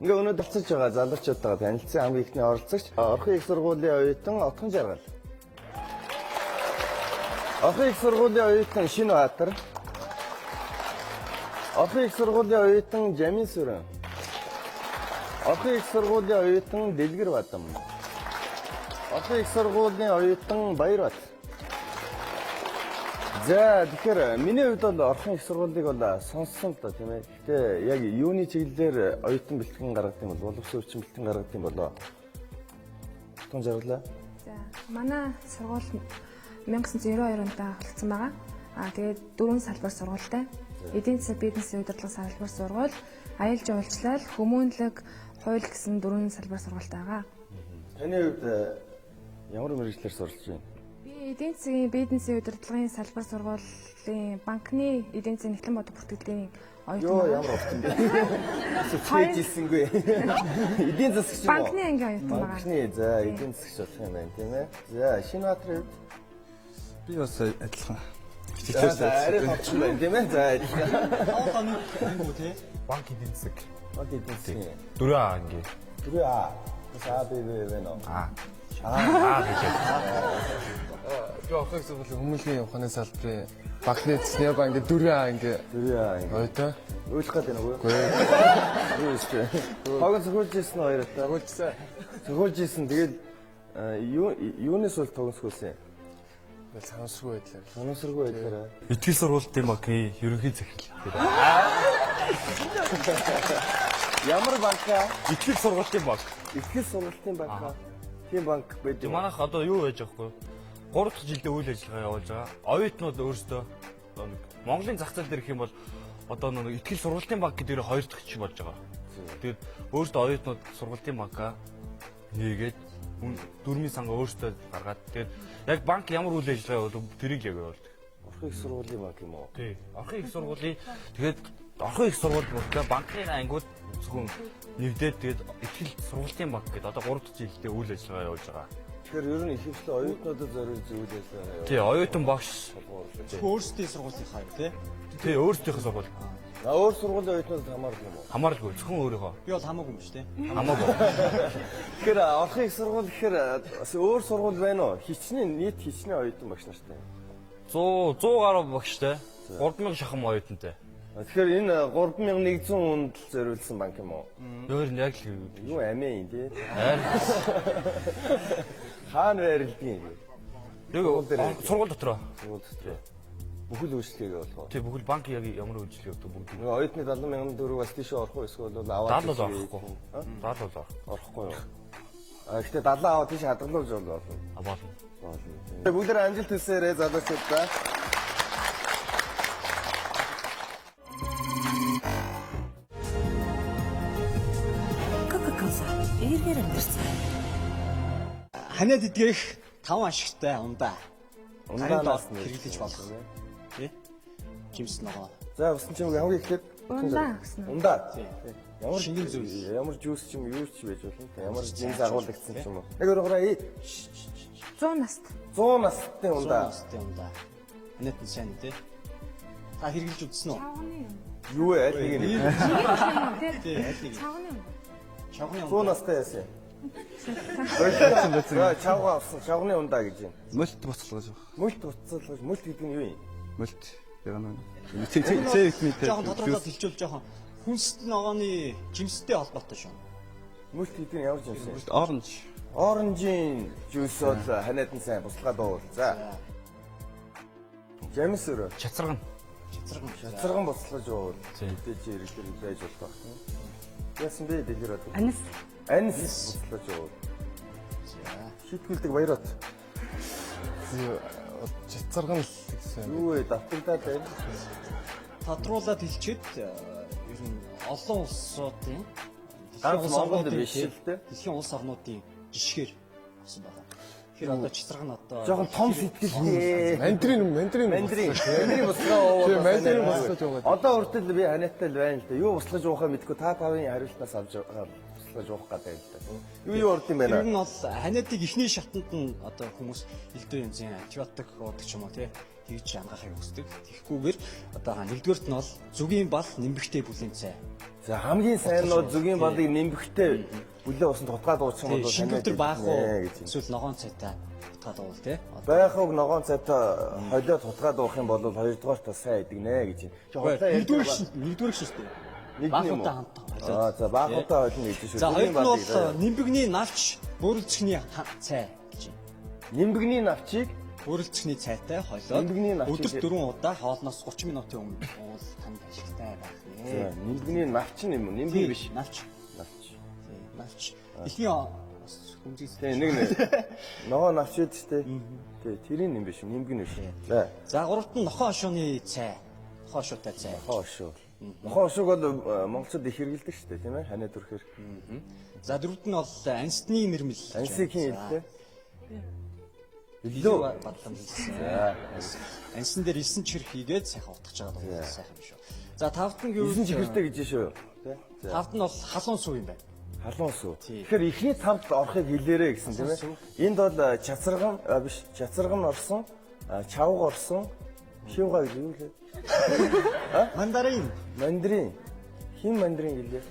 Ингээ өнөөдөр болцож байгаа залуучуудаа танилцсан хамгийн ихний оролцогч Орхон их сургуулийн оюутан Отхон Жаргал. Орхон их сургуулийн оюутан Шинэ Баатар. Орхон их сургуулийн оюутан Жамин Сүрэн. Орхон их сургуулийн оюутан Дэлгэр Бадам. Орхон их сургуулийн оюутан Баярбат. За тэгэхээр миний хувьд бол Орхон их сургуулийг бол сонссон л доо тийм ээ. Гэтэ яг юуны чиглэлээр оюутан бэлтгэн гаргадаг юм бол боловсон өвчин бэлтгэн гаргадаг юм болоо. Тун жаргалаа. За манай сургууль 1992 онд холбогдсон байгаа. Тэгээд 4 салбар сургуультай. Эдийн засаг бизнесийн удирдлага салбар сургууль, аялал жуулчлал, хүмүүнлэг, хууль гэсэн 4 салбар сургуультай байгаа. Таны хувьд ямар мэргэжлэр сурч байна? Эдийн засгийн бизнесийн удирдлагын салбар сургуулийн банкны эдийн засгийн нэгтлэн бодох бүртгэлийн оюутан. Йоо ямар офтон бэ? Сэжижсэнгүй. Эдийн засагч юм уу? Банкны ангийн оюутан байгаа. Банкны за эдийн засагч болох юм байна тийм ээ. За Шинэ Баатарын хувьд би бас адилхан. За арай товчхон байна тийм ээ. За адилхан. Хааны ангуу тий. Банк эдийн засаг. Банк эдийн засгийн 4А анги. 4А. За би байна. Би Орхон их сургуулийн хүмүүнлэгийн ухааны салбарын банкны цэсний банк 4А ингээ 4А ингэ. ойтой. Ойлгох гэдэг нь үгүй. Юу вэ? Хогон зөвхөлж ирсэн хоёроо. Агуулжсан. Зөвхөлж ирсэн. Тэгээд юунаас бол тогсгуулсан юм? Санамсргүй байдлаар. Санамсаргүй байдлаараа. Итгэл сургуулийн банкны ерөнхий захирал. Ямар банка? Итгэл сургуулийн банк. Итгэл сургуулийн банка. Тийм банк байдаг. Манайх одоо юу байж байгаа вэ? 3 дахь жилдээ үйл ажиллагаа явуулж байгаа. Оюутнууд өөрсдөө Монголын зах зээл дээр их юм бол одоо нэг итгэл сургуулийн банк гэдэг 2 дахь чи болж байгаа. Тэгээд өөрсдөө оюутнууд сургуулийн банкаа нээгээд дөрмийн сангаа өөрсдөө гаргаад тэгээд яг банк ямар үйл ажиллагаа бол тэрийг яг явуулдаг. Орхон их сургуулийн банк юм уу? Тий. Орхон их сургуулийн тэгээд Орхон их сургууль болтой банкны ангууд зөвхөн нэгдээд тэгээд итгэл сургуулийн банк гэдэг одоо 3 дахь жилдээ үйл ажиллагаа явуулж байгаа. Тэгэхээр ер нь ихэвчлэн оюутнуудад зориулж үйл ажиллагаа явуулдаг. Тий, оюутан багш өөрсдийн сургуулийнхаа юм тий. Тий, өөрсдийнхөө сургууль. Өөр сургуулийн оюутнуудад хамаардаг юм уу? Хамааралгүй зөвхөн өөрийнхөө. Би бол хамаагүй юм шүү дээ. Хамаагүй. Тэгэхээр Орхон их сургууль гэхээр өөр сургууль байна уу? Нийт хичнээн оюутан багш нартай. 100 гаруй багштай. 3000 шахам оюутантай. Тэгэхээр энэ 3100 хүнд зориулсан банк юм уу? Өөр нь яг л Юу амиа юм тий? Айн. Хаана байрлдаг юм? Яг сургууль дотроо. Сургууль дотор. Бүхэл үйлчлэгээ болох. Тий, бүгд банк яг ямар үйлчлэг өгдөг бүгд. Нөгөө оюутны 70,000 төгрөг бас тийш орох уу эсвэл аваад 70 бол орохгүй. 70 бол орохгүй юу? Гэхдээ 70 аваад тийш хадгалуулж болно. болно. Бүгдээ амжилт хүсээрэй залуучуудаа. Эргээр амьдэрсэн. Ханиад идгэх 5 ашигтай ундаа. Ундаанаас хэрэглэж болох. Тий? Жимс ногоо. За усан ч юм хамгийн ихэд Ундаа гэсэн. ундаа. Тий. Ямар Шингэн зүйл. ямар жуус ч юм юу ч байж болно. Ямар жинс агуулгдсан ч юм уу. Яг өөрөөр 100 наст. 100 настай ундаа. Ундаа ундаа. Ханиад нь сайн тий. Та хэрэглэж үзсэн үү? Чавганы юм. Юу вэ? Аль нэг юм. Тий, аль нэг. Чавганы юм. Чавганы 100 ундаа. настай яасан. Чавга авсан. Чавганы ундаа гэж юм. Мөлт буцалгаж байгаа. Мөлт уцалгаж, мөлт гэдэг нь юу юм? Мөлт яг нь. Цэ витаминтэй. Жохон тодорхойлоод хэлчихвэл жохон хүнсэт ногооны жимстэй холбоотой шүү. Мөлт гэдэг нь ямар жинс юм? Оранж. Оранжийн жуус бол ханиад нь сайн буслага дуул. За. Жамс өрөө. Чацарган. Чацарган буцалгаж уул. Тийм. Мэдээж ирэлтэр байж болох байна. Яасан бэ дэлгэр бод. Анис. Анис буцалгаж уул. Шитгүүлдэг баярат. Чацарган л гэсэн. Юу вэ? Давтагдаад байна. Тодруулаад хэлчихэд ер нь олон улсуудын Ганц Монголд биш л дээ. дэлхийн улс орнуудын жишгээр авсан байна. Тэгэхээр одоо чицарга нь одоо Жохон том сэтгэлтэй. Мандрин буслага уу. Тийм, мандрин буслаж байгаа. Одоо хүртэл би ханиадтай л байна л да. Юу буслаж уухаа мэдгүй та тавын хариултнаас авч буслаж уух гэдэг л да. Юу урд юм байна? ер нь бол ханиадыг эхний шатанд нь одоо хүмүүс элдв янзын антибиотик уудаг ч юм уу тий. тэгж ангаахыг хүсдэг. Тэгэхгүйгээр одоо нэгдүгээрт нь бол зүгийн бал нэмбэгтэй бүлийн цай. За хамгийн сайн нь зүгийн балыг нэмбэгтэй бүлээ усан тутгаад уучих юм бол шингүүтэр баах уу эсвэл ногоон цайтай тутгаад уул тий. байх уу ногоон цайтай холиод тутгаад уух юм бол хоёрдугаар та сайн идэгнэ гэж байна. Нэгдүгээр шүү дээ. Баахуудаа хамтаа. За баахуудаа холно гэж шүү. За хоёр нь бол нэмбэгний навч бөөрөлцөхний цай гэж байна. Нимбэгний навчийг Бөөрөлцөхний цайтай холиод өдөрт 4 удаа хоолноос 30 минутын өмнө уул танд ашигтай байх нэ. нимбэгний навч юм уу? Нимбэг биш. Навч. Навч. Навч. Эхний хүмжээс. Тэг нэг ногоо навч үүд штэ. Тэг тэрийн юм биш. Нимбэг нь биш. За гуравт нь нохоо хошууны цай. Нохоо хошуутай цай. Нохоо хошуу. Нохоо хошууг бол монголчууд их хэрэгэлдэг штэ тийм ээ. Ханаа төрхөр. За дөрөвт нь бол ансны нэрмэл. Ансыг хин хэлдэг. Илүү батлан хэлсэн. Ансан дээр 9 чихэр хийгээд сайхан утгаж байгаа бол сайхан шүү. За тавт нь юу 9 чихэртэй гэж шүү. Тавт нь бол халуун сүү юм байна. Халуун сүү. Тэгэхээр эхний тавд орохыг хэлээрэ гэсэн тийм ээ. Энд бол чацарган биш чацарган орсон, чавг орсон, шивга гэж юу лээ? Мандарин. Мандарин. Хин мандарин гэлээ.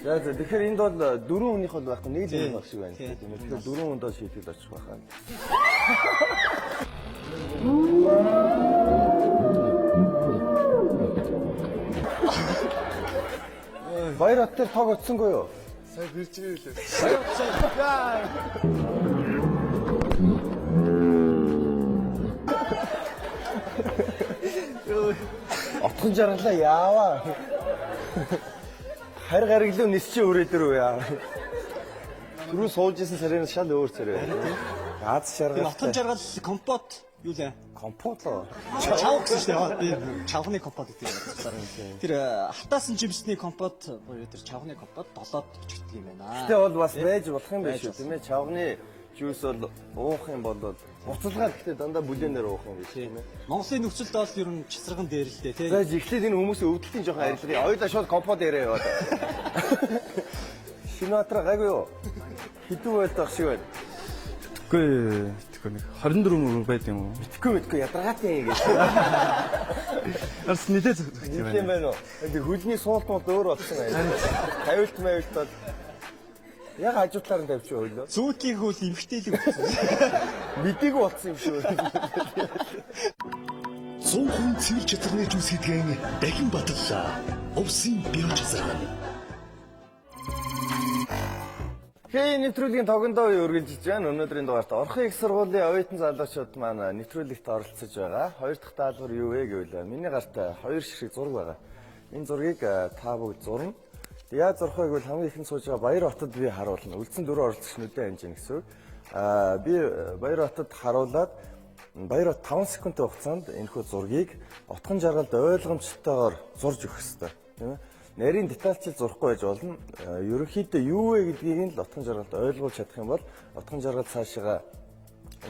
За тэгэхээр энд бол дөрвөн хүнийх бол байхгүй нэг л юм баг шиг байна. Тэгэхээр дөрвөн хүнд бол шийтгэл очих байхаа. Баяр хот дээр тог утсангүй юу? Сайн бирж ирлээ. Баяр отхон жаргалаа яаваа. Харь гариглуу нисчээ өрөөдөр үү яа. Түрүү сууж исэн сарын шал өөр царай. Аз шаргал. Отхон жаргал компот юу лээ? Компот лоо. Чав гэсэн шүү дээ. Чавхны компот гэдэг юм. Тэр хатаасан жимсний компот буюу тэр чавхны компот 7-д чигдэг юм байна. Гэтэ бол бас байж болох юм биш үү тийм ээ. Чавгны жуус бол уух юм бол буцалгаад гэхдээ дандаа бүлээнээр уух юм биш тийм ээ. Монголын нөхцөлд бол ер нь чицэргэн дээр л дээ тий. За ихлээр энэ хүмүүсийн өвдөлтийн жоохон арилгая. Оёлаа шууд компот яриа яваад. Шинатра гайгүй юу? Хитүү байлтах шиг байна. Тэгэхгүй нэг 24 мөр байд юм уу? Мэдхгүй ядаргаатай юм гэж. Арс нилээ зөвхөн юм Тийм байна. байна уу? Тэгээ хөлний суулт бол өөр болсон байна. Тавилт мавилт бол яг хажуудлаар нь тавьчих ойлоо. Зүүтлийн хөл эмхтэйлэг болсон. Мэдээгүй болсон юм шүү. 100% цэвэр чацарны жүүс гэдгэн дахин батллаа. Овсын био чацарган. Хей нэвтрүүлгийн тогондоо үргэлжилж байна. Өнөөдрийн дугаарт Орхон их сургуулийн оюутан залуучууд маань нэвтрүүлэгт оролцож байгаа. Хоёр дахь даалгавар юу вэ гэвэл миний гарт хоёр ширхэг зураг байгаа. Энэ зургийг та бүгд зурна. Яаж зурх вэ гэвэл хамгийн ихэнд сууж байгаа Баяр хотод би харуулна. Үлдсэн дөрөв оролцогчнуудын хэмжээ гэсэн үг. Би Баяр хотод харуулад Баяр хот 5 секундын хугацаанд энэхүү зургийг утган жаргалд ойлгомжтойгоор зурж өгөх ёстой. Тийм ээ. Нарийн детальчил зурхгүй байж болно. Ерөнхийдөө юу вэ гэдгийг л утган жаргалд ойлгуулж чадах юм бол утган жаргал цаашаа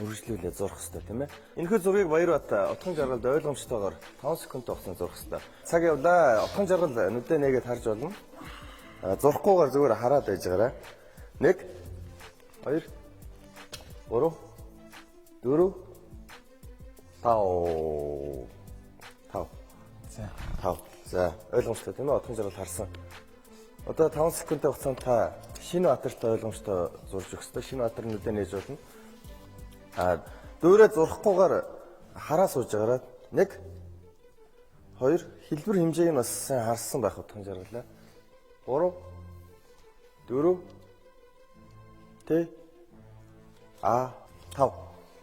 үргэлжлүүлээ зурх хэрэгтэй тийм ээ. Энэхүү зургийг Баяр хот утган жаргалд ойлгомжтойгоор 5 секундын хугацаанд зурх хэрэгтэй. Цаг явлаа. Утган жаргал нүдэ нээгээд харж болно. Зурхгүйгээр зүгээр хараад байж байгаарай. 1 2 3 4 5 За ойлгомжтой тийм ээ утган жаргал харсан. Одоо 5 секундын хугацаанд та шинэ батартай ойлгомжтой зурж өгөх ёстой. Шинэ батар нүдэ нээж болно. Дөөрөө зурхгүйгээр хараа сууж байгаараа 1 2 хэлбэр хэмжээг нь бас сайн харсан байх утган жаргалаа. 3 4 Т 5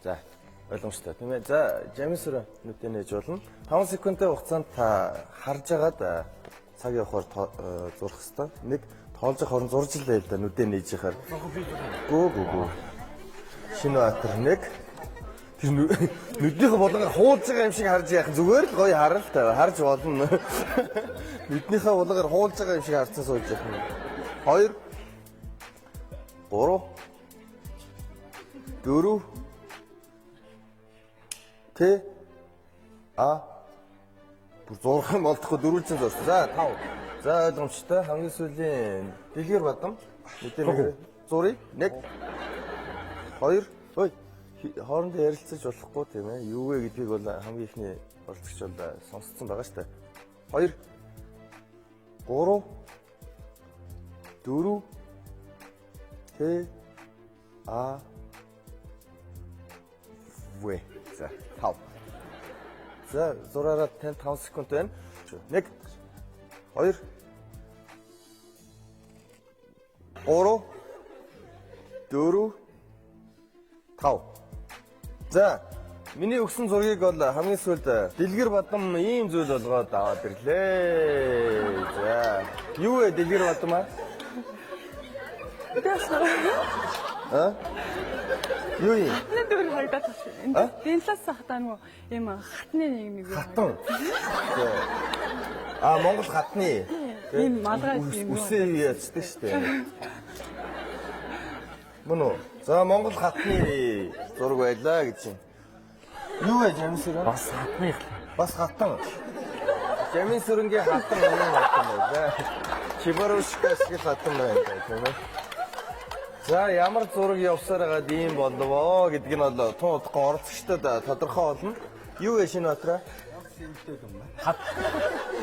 За ойлгомжтой тийм ээ. За жамсэр нүдэ нээж болно. 5 секундын хугацаанд та харж агаад цаг явахаар зурх хэвээр. Нэг тоолж хорон зурж илээ л да нүдэ нээж яхаар. Гүү. Шинэ батар нэг тэр нүднийхээ болгоо хуулж байгаа юм шиг харж яах зүгээр л гоё харалтай харж болно. Нүднийхээ болгоор хуулж байгаа юм шиг харцсан сууж яах юм. 2 3 4 Т бүр зурх юм болдохгүй дөрвөлжин зурсан. За 5. За ойлгомжтой. Хамгийн сүүлийн дэлгэр бадам. Мэдээ нэг зурыг 1 2 ой хоорондоо ярилцаж болохгүй тийм ээ. Юу вэ гэдгийг бол хамгийн ихний оролцогч бол сонсцсон байгаа шүү дээ. 2 3 4 Т А В. За 5. За зураараа 5 секунд байна. 1 2 3 4 5. За миний өгсөн зургийг бол хамгийн сүүлд Дэлгэр Бадам ийм зүйл болгоод аваад ирлээ. За юу вэ Дэлгэр Бадам аа? Юу юм? Дөр хоёрдоо таш. Энд дэнлээс хатаа нөгөө юм хатны нэг Хатан. А Монгол хатны. ийм малгай юм уу? Үсээ яцдаг шүү дээ. Мөн үү? За Монгол хатны зураг байлаа гэж юм. Юу вэ Жамсэр? Бас хатны. Бас хатан. Жамин сүрэнгийн хатан юм хатан байлаа. Чибарушкас гэх хатан байна тийм ээ. За ямар зураг явсаар байгаад ийм болов гэдг нь бол тун удахгүй оролцогчдод тодорхой болно. Юу вэ шинэ батраа?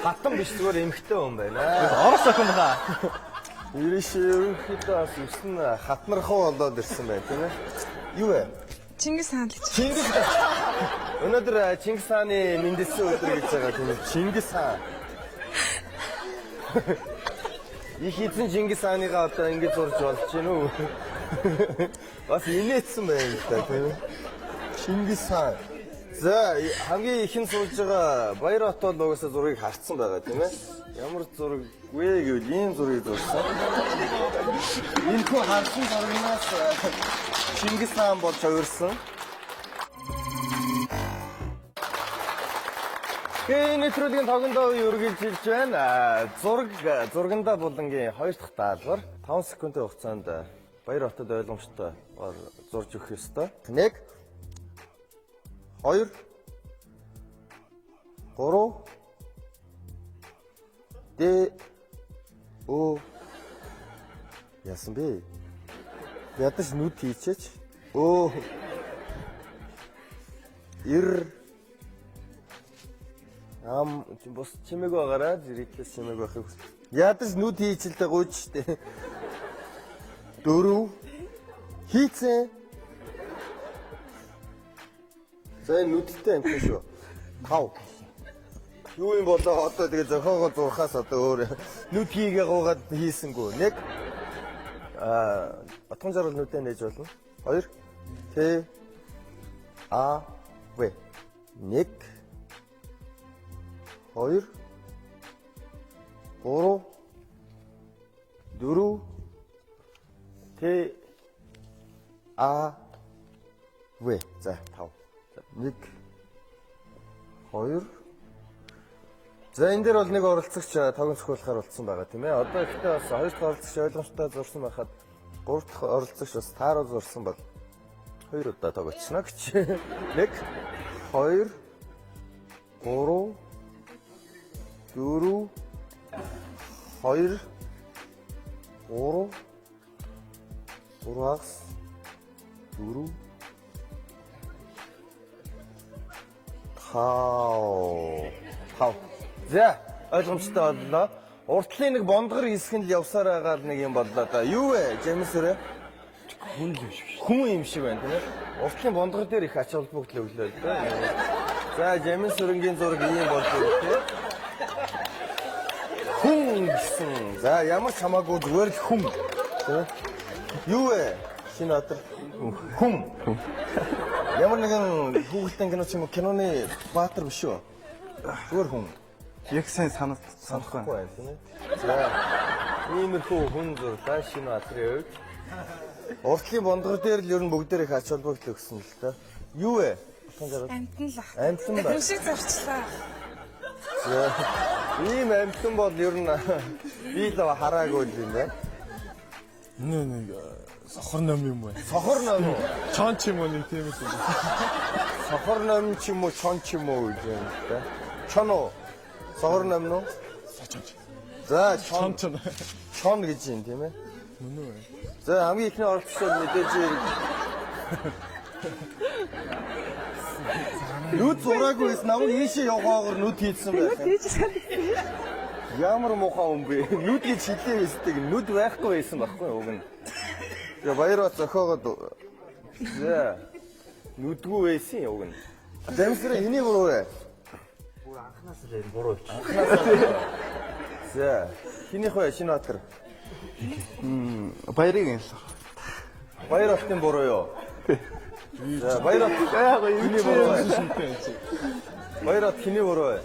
Хатан биш зүгээр эмхтэй хүн байна. Орос охин байна. Ерөөхдөө бас өснө хатнархуу болоод ирсэн байна тийм ээ. Юу вэ? Чингис хаан л гэж. Чингис хаан. Өнөөдөр Чингис хааны мэндэлсэн өдөр гэж байгаа тийм ээ. Чингис хаан. Их эзэн Чингис хааныгаа одоо ингэж зурж болж гин үү? Бас инээдсэн байна л да тийм ээ. Чингис хаан. За хамгийн ихэнд суулж байгаа Баяр хот бол угаасаа зургийг харцсан байгаа тийм ээ. Ямар зураг вэ гэвэл ийм зургийг зурсан. Энэ хөө харсан зургаас Чингис хаан болж хувирсан. Нэвтрүүлгийн тогондоо үргэлжилж байна. Зурганда булангийн 2 дахь даалгавар 5 секундын хугацаанд Баяр хотод ойлгомжтой зурж өгөх ёстой. 1 2 3 Д О Яасан бэ? Ядаж нүд хийчээч. Өө Ир бос чимээг байгаараа зэрэглээс чимээг байхыг хүс. Ядаж нүд хийчихэлтэй гуйж штэ. 4 хийцэн. За нүдтэй амт шүү. 5. Юу юм болоо одоо тэгээ зохиогоо зурхаас одоо өөр нүд хийгээ гуугаад хийсэнгүү. 1 Батхан зарвал нүдээ нээж болно. 2 Т А В 1 2 3 4 Т А В за 5 1 2 За энэ дээр бол нэг оролцогч тогон зохиолохоор болцсон байгаа тийм ээ. Одоо ихтэй бас 2 дахь оролцогч ойлгомжтой зурсан байхад 3 дахь оролцогч бас тааруу зурсан бол 2 удаа тогочно гэж. 1 2 3 4 2 3 3-аас 4 5 За ойлгомжтой боллоо. Уртлын нэг бондгор хэсэг нь л явсаар байгаа нэг юм боллоо да. Юу вэ? Жамсэр хүн л юм шиг. Хүн юм шиг байна тийм ээ. Уртлын бондгор дээр их ач холбогдол өглөө л да. За Жамсэрэнгийн зураг ийм боллоо тийм. Хүн гэсэн. За ямар ч хамаагүй зүгээр л хүн. Тийм. Юу вэ? Шинэ өдөр хүн. Ямар нэгэн хүүхдийн кино ч юм уу киноны баатар биш үү? Зүгээр хүн. Яг сайн санахгүй байна. Тийм ээ. За иймэрхүү хүн зурлаа шинэ баатрын үед. Уртлын бондгор дээр л ер нь бүгдээр их ач холбогдол өгсөн л та. Юу вэ? Амтан л ах. Амтан ба. Хүн шиг зурчлаа. За ийм амтан бол ер нь би л хараагүй л юм байна. Нэг сохор ном юм байна. Сохор ном уу? Чон ч юм уу нэг тийм үү. Сохор ном ч юм уу, чон ч юм уу гэж юм та. Чон уу? Сохор ном уу? За чон гэж юм тийм ээ. Мөн үү? За хамгийн ихний оролцогчдод мэдээж Нүд зураагүй байсан намайг ийшээ явахаагаар нүд хийдсэн байх. Ямар муухай юм бэ? Нүд гэж хэлээ байсдаг. Нүд байхгүй байсан байхгүй уг нь. Тэгээ баяраа зохиогоод нүдгүй байсан уг нь. Замсраа энийг буруу вэ? Бүр анханаас л энэ буруу болчих. За, хинийх вэ Шинбаатар? баярыг юм л. Баярын буруу юу? За, баяраа хиний буруу вэ? Баяраа хиний буруу вэ?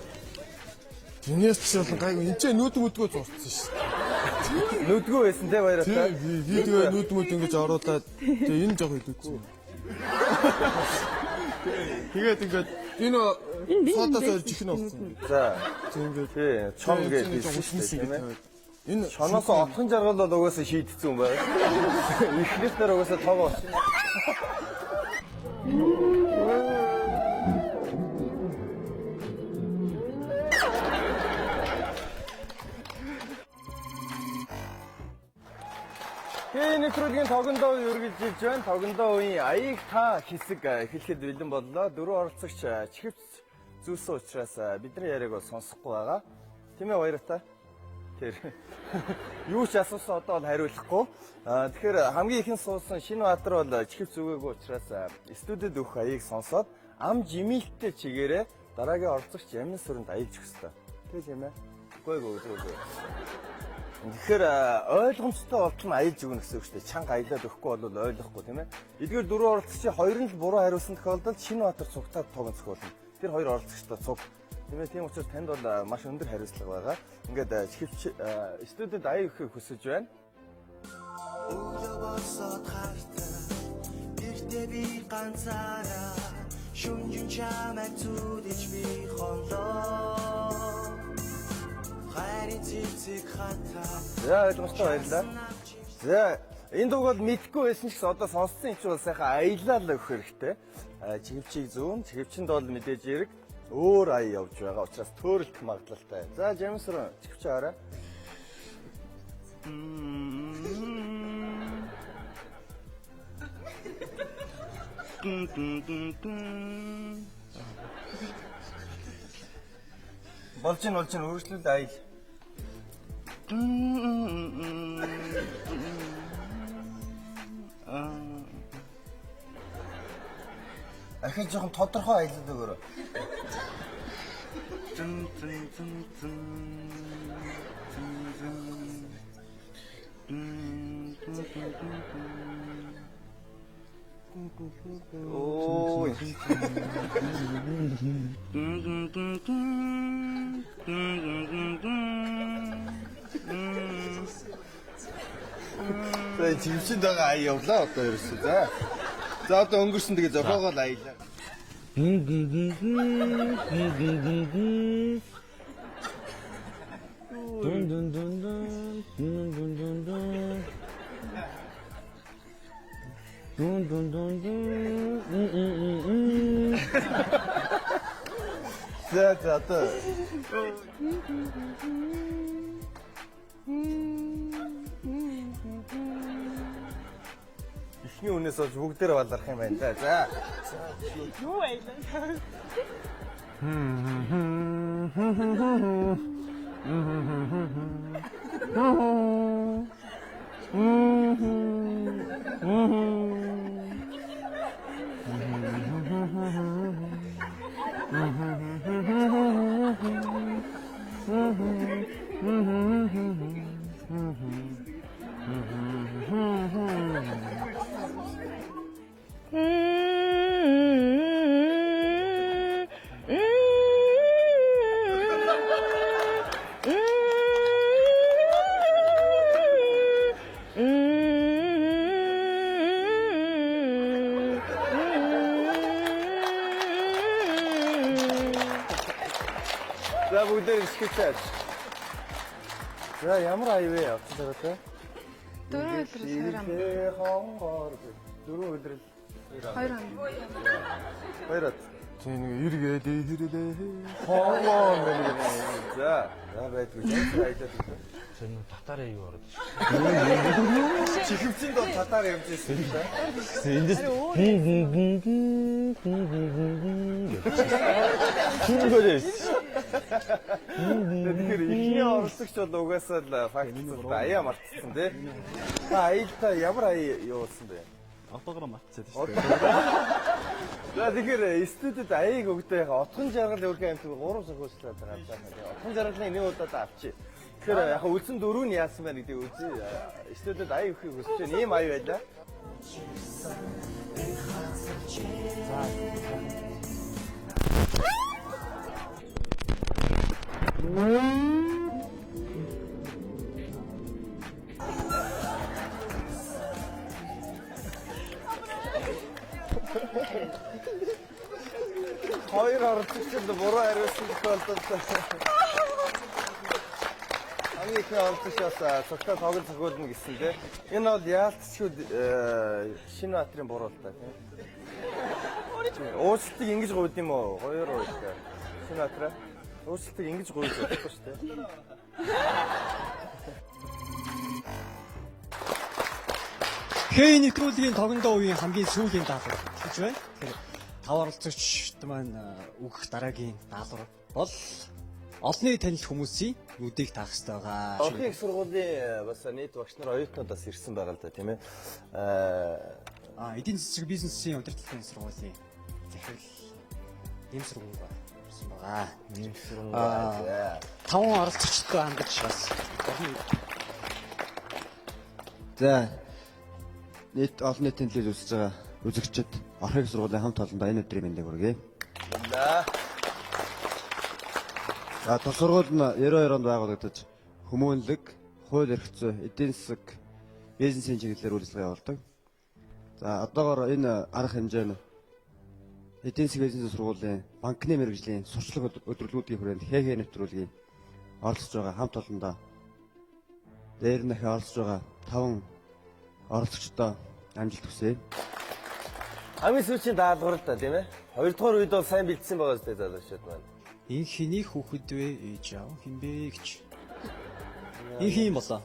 Гинээс ч болон гайгүй энэ ч нүдгөө зурцсан шүү. Нүдгүй байсан те баяраа. Видео нүдмүүд ингэж оруулаад тэгээ энэ жоо хийдэгсэн. Тэгээд ингээд энэ содоос орж ихнэ болсон. За, ингээд тий, чон гэж хэлсэн шүү дээ. Энэ чоноос отхон жаргал бол угаасаа шийдсэн юм байна. Ихнийхнэр угаасаа тоогоо болсон. Нэвтрүүлгийн тогондоо үргэлжилж байна. Тогондоо үеийн аяыг та хэсэг эхлэхэд бэлэн боллоо. Дөрөв оролцогч чихвч зүйлсэн учраас бидний яриаг бол сонсохгүй байгаа. Тийм ээ баяртай. Тэр юу ч асуусан одоо бол хариулахгүй. Тэгэхээр хамгийн ихэн суусан Шинбаатар бол чихвч зүгээгүй учраас студид өгөх аяыг сонсоод ам жимэлттэй чигээрээ дараагийн оролцогч Ямин сүрэнд аялж өгөх ёстой. Тийм ээ. Гойгоо. Тэгэхээр ойлгомжтой болтол нь аялж өгнө гэсэн үг шүү дээ. Чанга аялаад өгөхгүй бол ойлгохгүй тийм ээ. Эдгээр дөрөв оролцогчийн хоёр нь л буруу хариулсан тохиолдолд Шинбаатар цугтаад тоглох болно. Тэр хоёр оролцогчтой цуг. Тийм ээ. Тийм учраас танд бол маш өндөр хариуцлага байгаа. Ингээд чихвч студид аяа өгөхийг хүсэж байна. Өглөө босоод хартаа гэртээ би ганцаараа шүнжин чамайг зүдэж би хонлоо. За ойлгомжтой баярлалаа. За энэ дууг бол мэдгүй байсан ч гэсэн одоо сонссон юм чи бол сайхан аялал өгөх хэрэгтэй. Чихвчийг зүүн, чихвчэнд бол мэдээж эрг өөр ая явж байгаа учраас төөрөлт магадлалтай. За Жамсрын чихвчээ хараа. Болж ин өөрчлөлт аял. Ахин жоохон тодорхой аялал өгөөрэй. Ой. За чихвчэнд байгаа ая явлаа одоо ерөөсөө. За одоо өнгөрсөн тэгээ зохиогоо аялаа. За одоо ихний үнээс олж бүгдээр баларх юм байна да. За. Юу аялаа? За бүгдээр ишгэлцээд. За ямар ая вэ явж байгаа те? Дөрөв өдрөл хонгор. Дөрөв өдрөл. 2 хоног. Баярат. Тийм нэг эргээд хэрэлээ. Хонгор мэн. За байдгүй. Аялаад. Тэр нөө татараа юу ороод шүү. Чихвчэнд бол татаар явж ирсэн юм да. Эндээс Түнгээрээс. Тэгэхээр ихний оролцогч бол угаасаа л фактик аяа мартсан тий. Аялта ямар аяа явуулсан бэ? автограм матцээд За тэгэхээр студид аяыг өгдөө яхаа отхон жаргал өргөн амт 3 сар хөөслөө байгаа. Отхон жаргалын нэг удаад авчи. Тэгэхээр яхаа үлсэн дөрөв нь яасан байна гэдэг үзье. Студид аяа өгөхийг хүсэж байна. Ийм аяа байлаа. Хоёр оролцогчд буруу хариулсан тохиолдолд хамгийн их оролцогчоос цогтой тоглож зохиолно гэсэн тийм. Энэ бол яалтчгүй шинэ баатрын буруу л та тийм. Уучлалтыг ингэж гуйд юм уу? Хоёр уучлаа. Шинэ баатраа уучлалтыг ингэж гуйж болохгүй шүү дээ. Хей нэвтрүүлгийн тогондоо үеийн хамгийн сүүлийн даалгавар гэж байна. Тэгэхээр тав оролцогчд маань өгөх дараагийн даалгавар бол олонний танил хүмүүсийн нүдийг таах хэрэгтэй байгаа. Орхон их сургуулийн бас нийт багш нар оюутнуудаас ирсэн байгаа л да тийм ээ. Эдийн засаг бизнесийн удирдлагын сургуулийн захирал нэм сургууль ирсэн байгаа. Нэм сургууль. 5 оролцогчтой хандаж бас. За нийт олон нийтийн төлөөлөл үзэж байгаа үзэгчид орхон их сургуулийн хамт олондоо энэ өдрийн мэндийг хүргэе. За тус сургууль нь 92 онд байгуулагдаж хүмүүнлэг, хууль эрх зүй, эдийн засаг, бизнесийн чиглэлээр үйлчлэг явуулдаг. За одоогоор энэ арга хэмжээ нь эдийн засаг бизнес сургуулийн банкны мэргэжлийн сурчлага өдрөлгүүдийн хүрээнд хээхээ нэвтрүүлгийн оролцож байгаа хамт олондоо дээр нь оролцож байгаа 5 оролцогчдоо амжилт хүсье. Хамгийн сүүлийн даалгавар та тийм ээ. Хоёрдугаар үед бол сайн бэлдсэн байгаа зү залуучууд маань. Энэ хэний хүүхэд вэ? Ээж аав хинбэ гэж. Энэ хин болоо.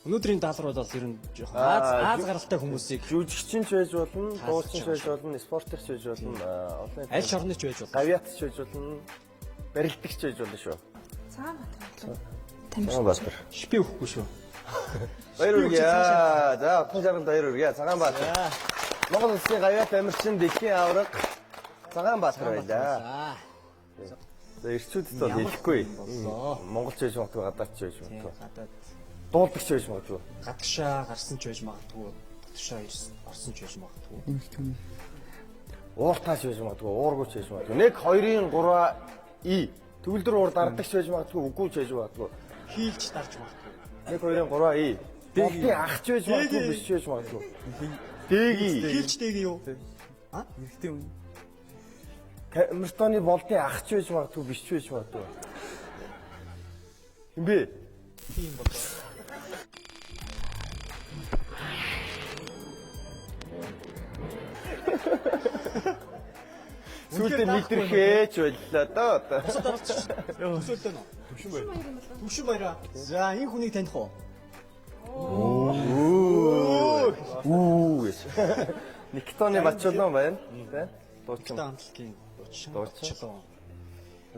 Өнөөдрийн даалгавар бол ер нь жоохон аз гаралтай хүмүүсийг Жүжигчин ч байж болно, дуучин ч байж болно, спортч байж болно, олон аль ч орны ч байж болно. гавьяатч байж болно, барилдагч байж болно шүү. Цагаан бат. Цагаан Баатар. Шипи өгөхгүй шүү. Баяр хүргэе. За, отхон жаргалд баяр хүргэе. Цагаан Баатар. Монгол улсын гавьяат амирчин дэлхийн авраг Цагаан Баатар байлаа. За, ирчүүдэд бол хэлэхгүй. Монголч байж магадгүй, гадаадч байж магадгүй. Гадаад Дуулдагч байж магадгүй. гадагшаа гарсан ч байж магадгүй. Гадагшаа орсон ч байж магадгүй. Ууртаач байж магадгүй, уургууч байж магадгүй. 1 2-ын 3 и төгөлдөр уур дардагч байж магадгүй, үгүйч байж магадгүй. Хийлж дарж магадгүй. 1 2-ын 3 и болтын ахч байж магадгүй, биш байж магадгүй. Дэги. Хийлж дэги юу? Нэрхтээ үн. Камертоны болтын ахч байж магадгүй, биш байж магадгүй. Хинбэ? Тийм болоо. Сүүлдээ мэдрхээч боллоо доо. Өсөлтөө нөө. Төвшин баяраа. За энэ хүнийг таних уу? Үү. Никтоны бачулан байна. Тэ? Дуучин. Хамтлагийн дуучин.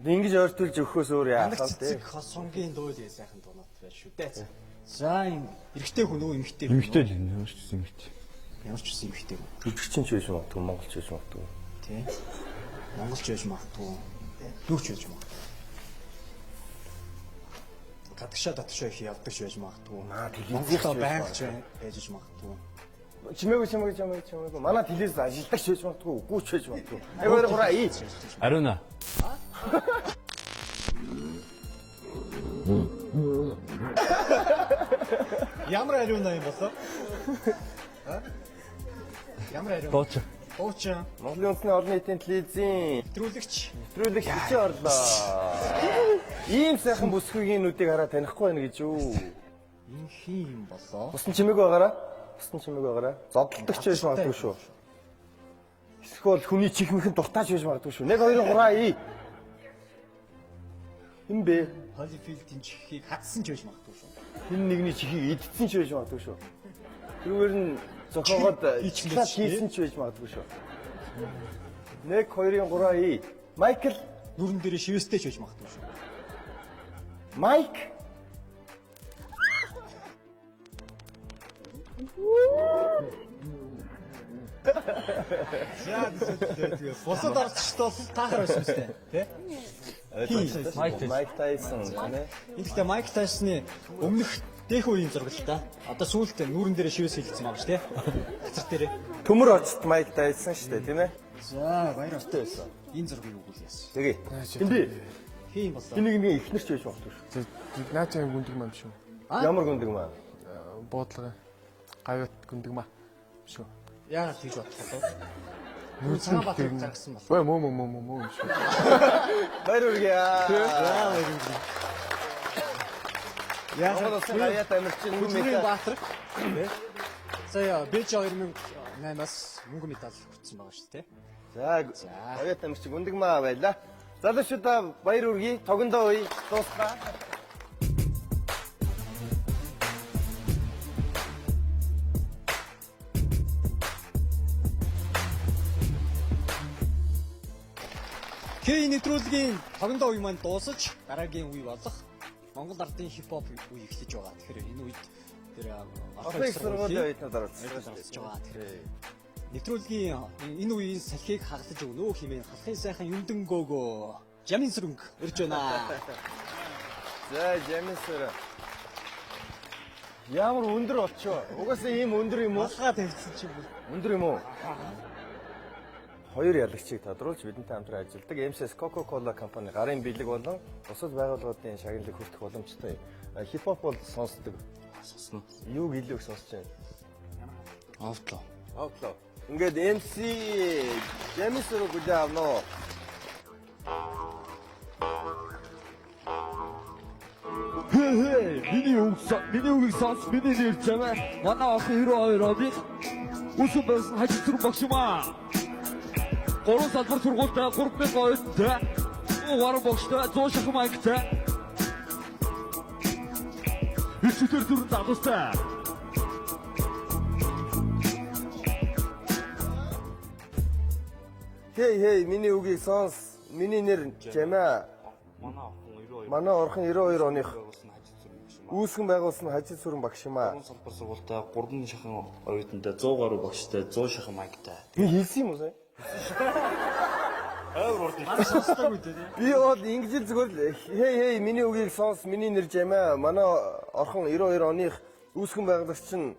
Ингэж ойртуулж өгөхөөс өөр яах вэ? Цэцэг хосонгийн дуу л сайхан дуунууд байна шүү дээ. За энэ эрэгтэй хүн үү эмэгтэй? Эмэгтэй л энэ ямар ч гэсэн эмэгтэй. Ямар ч үсэн эмэгтэй хүн. Жүжигчин ч байж магадгүй, монголч байж магадгүй. Тий. Монголч байж магадгүй. Дүүч байж магадгүй. Гадагшаа татшаа их явдагч байж магадгүй. Монголоо байнгч байж магадгүй. Чимээгүй. Манай телевиз ажилдагч байж магадгүй, үгүйч байж магадгүй. Айгаар гураа ий. Ариуна. Ямар ариуна юм болоо? Ямар ариуна? Дууч. Дуучин. Монголын үндэсний олон нийтийн телевизийн Нэвтрүүлэгч. хэвчээ орлоо. Ийм сайхан бүсгүйгийн нүдийг хараа танихгүй байна гэж юу? Энэ хин юм болоо? Бусна чимээгүй байгаараа. Зодтолдогч байж магадгүй шүү. Эсвэл хүний чихмхэн дуртааж байж магадгүй шүү. 1 2 3 ий. Хэн бэ? Холифилдийн чихийг хатсан ч байж магадгүй шүү. Хэн нэгний чихийг идсэн ч байж магадгүй шүү. Тэрүүгээр нь зохиогоод ичлээ хийсэн ч байж магадгүй шүү. 1 2 3 Майкл Нүрэн дээрээ шивэстэй ч байж магадгүй шүү. Майк Босод орчихтол таахар байсан үстэй тий? Майк Тайсон нэ. Гэхдээ Майк Тайсны өмнөх дэх үеийн зураг л да. Одоо сүүлд нүрэн дээрээ шивэс хийлгсэн юм шүү тий? Хацар дээрээ. Төмөр очт Майк Тайсон шүү дээ тийм ээ. За баяртай байсан. Энэ зургийг өгүүлээс. Тэгээ. Энд Хийн болоо. энийг нэг ихнэр ч байж магадгүй шүү. Наачийн гүндэг маа биш үү? Ямар гүндэг маа? Буудлага гавьт гүндэг маа биш үү? Яагаад тэгж бодлоо вэ? Нүрэн цагаан батрыг заргасан бол. Ой мөө биш үү? Баяр үргээ. Яагаад Гаяат амирчин Нүрэн Баатар тий? Сая Бэж 2008-аас мөнгө медаль хүртсэн байгаа шүү дээ. За гаяат амирчин гүндэг маа байла. Залуучуудаа баяр үргээ. Тогондоо үе дуусна. Кей нэвтрүүлгийн тогондоо үе маань дуусаж дараагийн үе болох Монгол ардын хипхоп үе эхлэж байгаа. Тэгэхээр энэ үед тэр Ахыг сургуулийн үед надад орсон. байгаа. Тэгэхээр нэвтрүүлгийн энэ үеийн салхийг хаглаж өгнө хэмээн халахын сайхан юндэнгөөгөө Жамин сүрэнг ирж байна. За Жамисэр. Ямар өндөр болчихоо. Угаасаа ийм өндөр юм уу? Алгаа тавьчихсан ч юм уу. Өндөр юм уу? Хоёр ялагчийг тодруулж бидэнтэй хамтран ажилладаг MSS Coca-Cola компани гарын бэлэг болон бусад байгууллагуудын шагналыг хүртэх боломжтой. Хипхоп бол сонсдог. Сосно. Юу гэлөөг сонсож байна? Outlaw. Ингээд MC Жамисэр гүлээ авно. Миний үгийг сонс миний нэр чамаа. Манай охин 92 оны үсэн байсан хажиг зүрх багшмаа. 3 салбар сургуультай 3000 оюуттай. Угаар богштой 100 шахам ангитай. Өчигдөр зүрх залуустай. Хей, миний үгийг сонс. Миний нэр Жамаа. Манай орхон 92 оных үүсгэн байгуулсан хажид сүрэн багш юм аа. 3 салбар сургуультай 3 шахан оюутантай 100 гаруй багштай 100 шахан маягтай. Би хэлсэн юм уу сая? Манай сонсдог үү тий? Би бол ингэж зүгээр л хей миний үгийг сонс. Миний нэр Жамаа. Манай орхон 92 оных үүсгэн байгуулагч чинь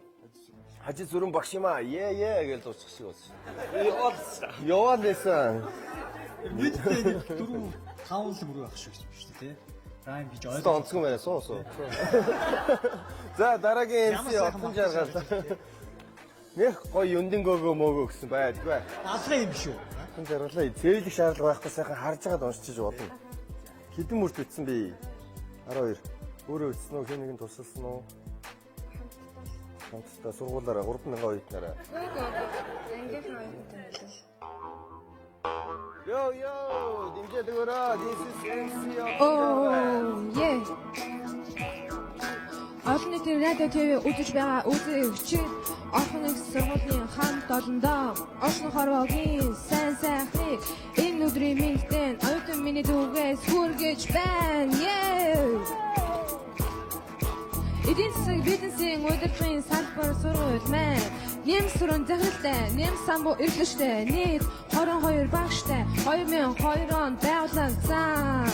хажид сүрэн багш юм аа. Ээ гэж дуусах шиг болсон. Яваад байсан. Бидтэй нэг 4-5 л мөрөө ах шиг юм шүү дээ тий? Райм гэж Та онцгой байна суу. За дараагийн MC отон жаргал. Нэх гоё юндингөөгөө мөөгөө гэсэн байдгүй. алгаа юм шүү. Отон жаргалаа зэвлэх шаардлага байхгүй сайхан харж байгаад уншиж болно. Хэдэн мөрт ütсэн бэ? 12. Өөрөө ütсэн үү? Хэн нэгэн тусалсан уу? Хамтдаа сургуулаараа 3000 оюутнаараа. Ангийнхан оюутан байлаа. Yo, дэмжээд өгөөрэй. This is MC. Yeah. Олон нийтийн радио ТV үзэж байгаа үзэгчид орхон их сургуулийн хамт олондоо орчин хорвоогийн сайн сайхныг энэ өдрийн мэндтэн оюутан миний дүүгээс хүргэж байна. Yeah. Эдийн засаг бизнесийн удирдлагын салбар сургууль маань нэм сүрэн захиралтай, нэм самбуу эрхлэгчтэй, нийт 22 багштай 2002 онд байгуулагдсан.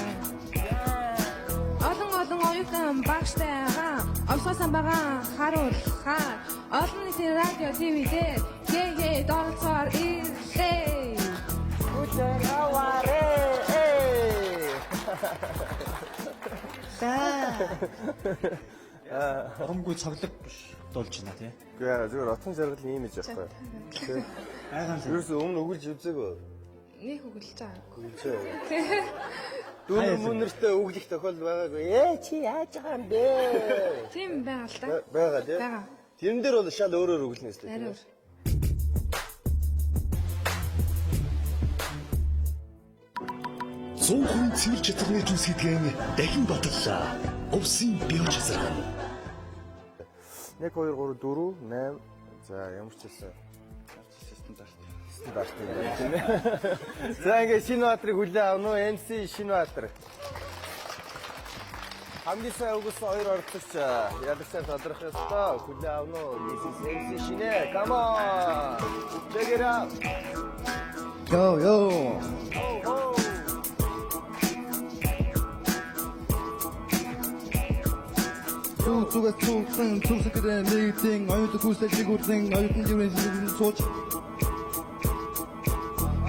Олон оюутан багштайгаа овсоосон байгаа харуулхаар олон нийтийн радио ТV дээр доролцоор ирлээ. Үчээр аваарэ. Хомгүй цоглог дуулж байна тий. Үгүй яа зүгээр отон жаргал ийм иж байхгүй. Тэ. Айгаан Юусе өмнө өгүүлж үзээгөө. Нэг хөглөж байгаа. Гүйлжээ. Дүүнэр мөнөртөө өглөх тохиол байгаагүй. Чи яаж байгаа юм бэ? Тийм байгаа л да. Байгаа тий. Байгаа. Тэрэн дээр бол шал өөрөөр өглөнөөс тий. Ариур. 100% цэвэр чатарны жүс гэдгийг дахин батлаа. Овсын био часар. 1 2 3 4 8 за ямар ч хэлсэн стандарт юм тийм ээ. За ингээд Шинбаатарыг хүлээн авах нь MC Шинбаатар. Хамгийн сайн өгсөн хоёр оролцогч ялагчаар тодорхой ёстой хүлээн авах нь This is MC Шинэ. Come on. Check it out. Yo. Зүгээс цугсгэрэн нэгдэн оюутан хүсэлтийг үрдэн оюутан живэн сууч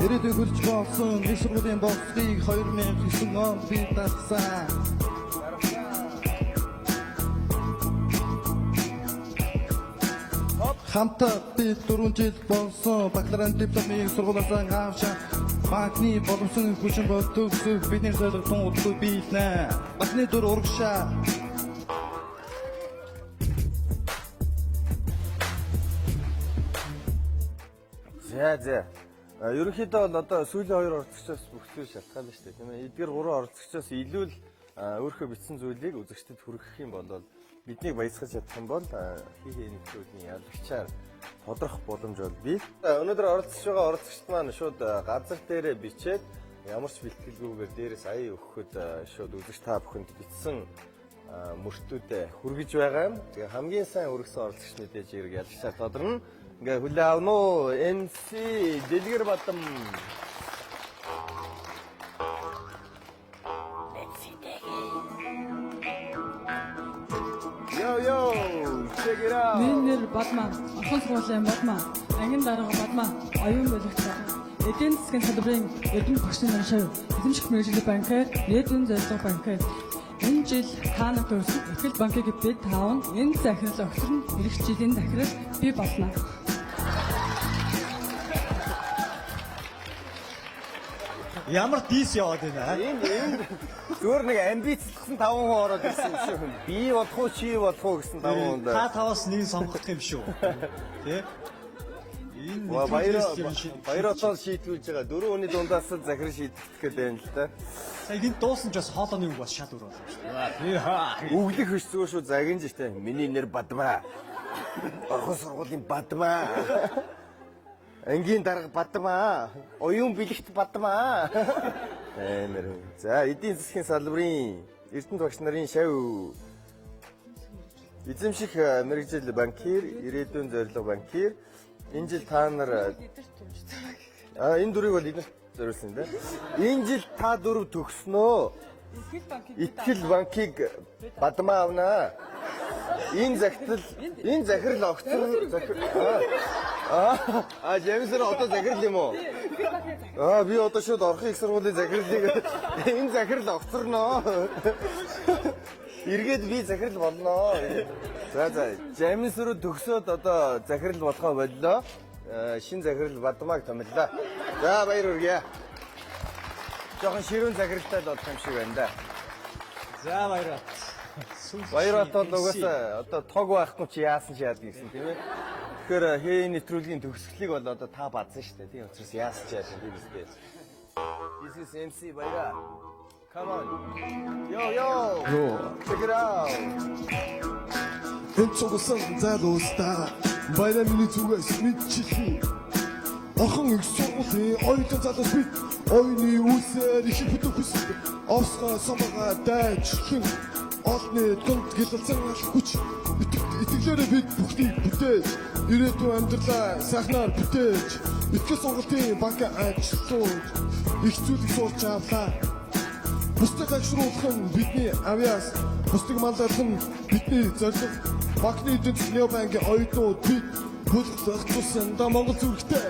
Ирээдүйн хөлж болсон их сургуулийн болцыг 2009 он би дагсан. Хамтаа би 4 жил болсон бакалаврын дипломыг сургуулиас авсан. Банкны боломжтой хүчин болтөгсөв бидний зорилгон удахгүй биелнэ. Банкны дүр урагшаа. За. Ерөнхийдөө бол одоо сүүлийн хоёр оролцогчоос бүхлээр шалтгаална шүү дээ, тийм ээ. Эдгээр гурван оролцогчоос илүү л өөрийнхөө бичсэн зүйлийг үзэгчдэд хүргэх юм бол биднийг баясгаж чадах юм бол хий нэвтрүүлгийн ялагчаар тодрох боломж бол бий. Өнөөдөр оролцож байгаа оролцогчд маань шууд газар дээрээ бичээд ямар ч бэлтгэлгүйгээр дээрээс аяа өгөхөд шууд үзэгч та бүхэнд бичсэн мөртүүдэд хүргэж байгаа юм. Тэгээ хамгийн сайн өргөсөн оролцогч мэдээж хэрэг ялагчаар тодорно. Ингээ хүлээн авах нь MC Дэлгэр Бадам. Yo, check it out. Миний нэр Бадмаа. Ахын сургуулийн Бадмаа. Ангин дарга Бадмаа. Оюун болгоч. Эдийн засгийн салбарын эрдэнэ багшны нэршив. Эзэмших мэргэжлийн банк, Нийтийн зорилго банк. Энэ жил таанад төрсөн Ихтгэл банкыг бид тааван энэ захирал огцорн эх жилийн захирал би болно. Ямар дис яваад байна. Энэ зүгээр нэг амбицлсан 5 хүн ороод ирсэн юм шиг. Би болох уу, чи болох уу гэсэн 5 хүнд. Та таваас нэг сонгох юм шүү. Тэ? Энэ баяр отоо шийдүүлж байгаа. 4 хүний дундаас л захирал шийдэх гээд байна л да. сая гин дуусан ч бас хоолойны үг бас шал өөр болно шүү. Үглэх биш зүгээр шүү загинж штэ. Миний нэр Бадмаа. Орхон сургуулийн Бадмаа. Ангийн дарга Бадмаа. Оюун бэлэгт Бадмаа. Нэр. За эдийн засгийн салбарын эрдэнэ багш нарын шав. Эзэмших мэргэжил банкир, ирээдүйн зорилго банкир. Энэ жил та нар энэ дүрийг бол эднэрт зориулсан юм да. Энэ жил та дөрөв төгснөө. Итгэл банкыг Бадмаа авнаа. Энэ захирал огцор Жемсэр одоо захирал юм уу? Би одоо шууд орхон их сургуулийн захирлыг энэ захирал огцорноо. Эргээд би захирал болноо. За Жемс рүү төгсөөд одоо захирал болохоо боллоо. Шин захирал Бадмааг томиллоо. За баяр хүргэе. Жохон ширүүн захиралтай л болох юм шиг байна да. За баяраа. Баярат бол угаасаа одоо тог байхгүй чи яасан ч яадаг гэсэн тийм ээ. Тэгэхээр хээ нэвтрүүлгийн төгсгөлийг бол одоо та бадсан шүү дээ. Тийм учраас яасан ч яасан тийм үстэй. This is MC Баяра. Come on. Yo. Check it out. Энцогсон залууста баяраа миний зүгээс мэдчихлээ. Ахын их сургуулийн оюутан залуус бид оюуны үсээр их бүтэн хүсэл осгоо самбага дайч хин олны дунд гэлэлцэн хүч итгэлээрээ бид бүхнийг бүтээж ирээдүйн амьдралаа сайхнаар бүтээж итгэл сонголтын банк ажиллаж их зүйлийг сурч авлаа. Бусдыг агшруулах нь бидний авьяас, бусдыг маллах нь бидний зорилго. Банкны эдийн засгийн банкын оюутнууд бид бүлгэх тусан да Монгол зүрхтэй.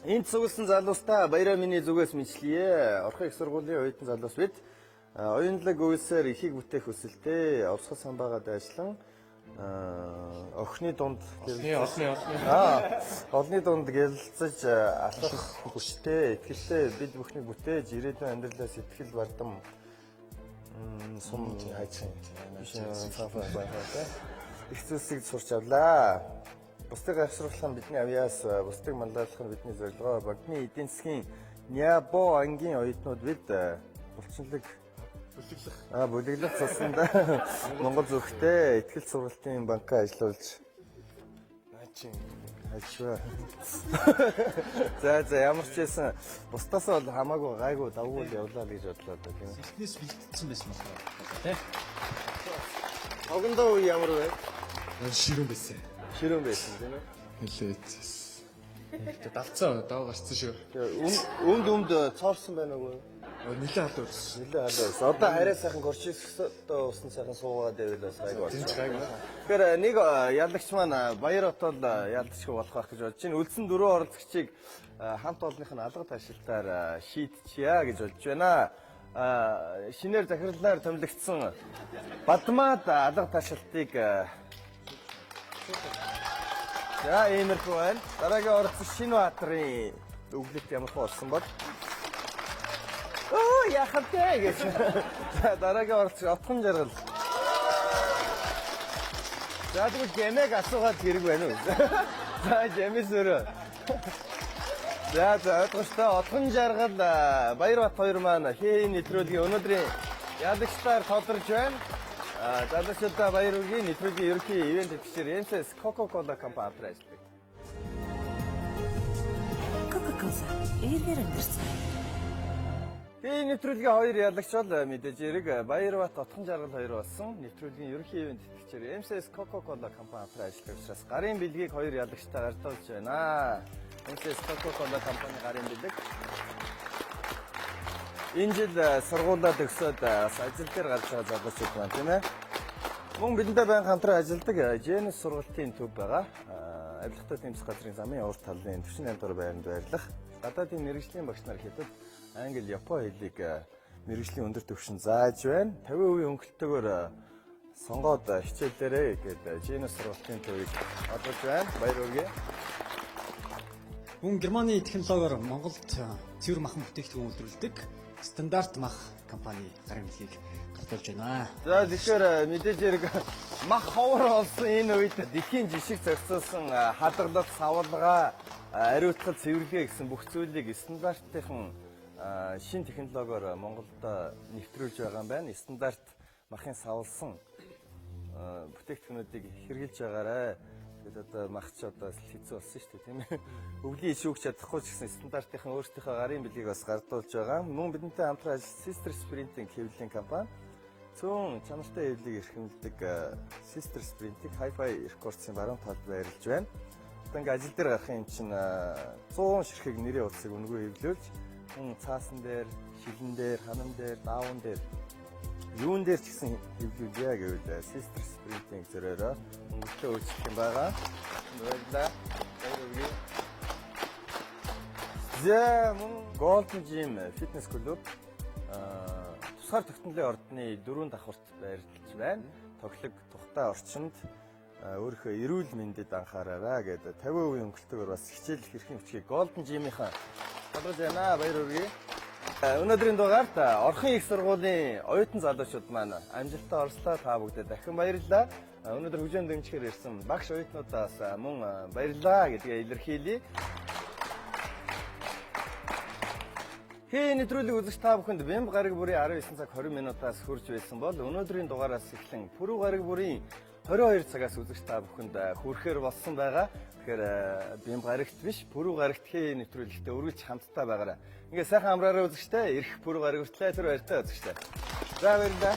Энд цугласан залуустаа баяраа миний зүгээс мэдлээ. Орхон их сургуулийн оюутан залуус бид оюунлаг үйлсээр ихийг бүтээх хүсэлтэй овсгол самбаагаад ажиллан охины дунд олны дунд гэлэлцэж алах хүчтэй, итгэлтэй бид бүхнийг бүтээж ирээдүйн амьдралаа сэтгэл бардам сум хайцсан. Их зүйлсийг сурч авлаа. Бусдыг авсруулах нь бидний авьяас, бусдыг манлайлах нь бидний зорилгоо. Багны эдийн засгийн Нябо ангийн оюутнууд бид булчинлаг бүлэглэх цуснд Монгол зүрхтэй ихтгэл сургалтын банкаа ажиллуулж ачаа. За ямар ч байсан бусдаас бол хамаагүй гайгүй давгүй л явлаа гэж бодлоо тийм ээ. Эхнээс бэлтгэсэн байсан болохоор тий. Огондоо үе ямар вэ? Ширүүн байсан. Ширүүн байсан тийм ээ. Хэлээд. Давцсан дав гарцсан шүү. Өмд цоорсон байна уу? Нилээ халуун байсан. Нилээ халуун. Одоо арай сайхан горчистой усан сайхан суугаад байвал сайгүй байна. Тэгэхээр нэг ялагч маань Баяротол ялагчгүй болох байх гэж бодож байна. Үлдсэн 4 оролцогчийг хамт олонных нь алга ташилтаар шийдчихъя гэж бодож байна. Шинээр захирлаар томилогдсон Бадмаад алга ташилтыг за иймэрхүү байна. Дараагийн оролцогч Шинбаатарын өглөлт ямархуу болсон бол яхав дээ гэж. Дараагийн оролцогч Отхон Жаргал. За тэгвэл гэмэг асуугаад хэрэг байна уу? За гэмээс өрөө. За ойлгомжтой Отхон Жаргал Баярбат хоёр маань хийн нэвтрүүлгийн өнөөдрийн ялагчдаар тодорж байна. Залуучуудаа баяр хүргэе. Нэвтрүүлгийн ерөнхий ивент идэвхтэй Эмсэс Coca-Cola компанид ажилладаг. Coca-Cola эергээр амьдсан. Энэ нэвтрүүлгийн хоёр ялагч бол мэдээж хэрэг Баярбат Отхон Жаргал хоёр болсон. Нэвтрүүлгийн ерөнхий ивент идэвхтэй Эмсэс Coca-Cola компанид ажилладаг учраас гарын бэлгийг хоёр ялагчтай гардуулж байна. Эмсэс Coca-Cola компани гарын бэлэг энэ жил сургуулаа төгсөөд ажил дээр гарч байгаа залуучууд маань тийм ээ. Мөн бидэнтэй байнга хамтран ажилладаг Женес сургалтын төв байгаа. Авилгатай тэмцэх газрын замын урд талын 48 дугаар байранд байрлах. Гадаадын мэрэгжлийн багш нар хэдэд англи, япон хэлийг мэрэгжлийн өндөр түвшин зааж байна. 50% өнгөлтөөр сонгоод хичээлээрээ гэдэг Женес сургалтын төвийг олгож байна. Баяр хүргэе. Мөн Германы технологиор Монголд цэвэр махан бүтээгдэхүүн үйлдвэрлэдэг стандарт мах компани гарын бэлгийг гартуулж байна. За тэгэхээр мэдээж хэрэг мах ховор олсон энэ үед дэлхийн жишг зохицуулсан хадгалах, савлгаа, ариутгал, цэвэрлэгээ гэсэн бүх зүйлийг стандартын шин технологиор Монголд нэвтрүүлж байгаа юм байна. Стандарт махын савлсан бүтээгдэхүүнүүдийг хэрэгжилж байгаарай. Тэгээд одоо махч одоо хэцүү болсон шүү дээ тийм ээ. Өвлийн ишүүг чадахгүй ч гэсэн стандартын өөрсдийнхөө гарын бэлгийг бас гардуулж байгаа. Мөн бидэнтэй хамтран ажиллаж Sister Sprint-ийн хэвлэлийн компани цөөн чанартай хэвлийг эрхэмлэдэг Sister Sprint-ийг Hi-Fi Records-ийн баруун талд байрлаж байна. Одоо ингээ ажил дээр гарах юм чинь 100 ширхэг нэрийн утсыг өнгөө хэвлүүлж цаасан дээр, шилэн дээр, ханам дээр, даавн дээр юун дээр ч гэсэн хэвлүүлье гэвэл Sister Sprint-ийн зөрөөрөө өнгөтэй үйлчлэх юм байгаа. Баярлалаа. За мөн Golden Gym Fitness Club тусгаар тогтнолын ордны 4 давхарт байрлаж байна. Тоглог тухтай орчинд өөрийнхөө эрүүл мэндэд анхаараарай гэдэг 50% өнгөлтөөр бас хичээлэх эрхийн хүчийг Golden Gym-ийнхаа болгож байна. Баяр хүргэе. Өнөөдрийн дугаарт Орхон их сургуулийн оюутан залуучууд маань амжилттай орслоо. Та бүгдээ дахин баярлалаа. Өнөөдөр хөгжөөнд дэмжихээр ирсэн багш оюутнуудаас мөн баярлалаа гэдгээ илэрхийлье. Нэвтрүүлэг үзэгч та бүхэнд Бямб гараг бүрийн 19 цаг 20 минутаас хүрч байсан бол өнөөдрийн дугаараас эхлэн Пүрэв гараг бүрийн 22 цагаас үзэгч та бүхэнд хүрэхээр болсон байгаа. Тэгэхээр Бямб гарагт биш, Пүрэв гарагт нэвтрүүлэгтээ үргэлж хамтдаа байгаарай. Ингээ сайхан амраараа үзэгчтэй ирэх Пүрэв гараг хүртлээ тэр баяртай үзэгчтэй. За баярлалаа.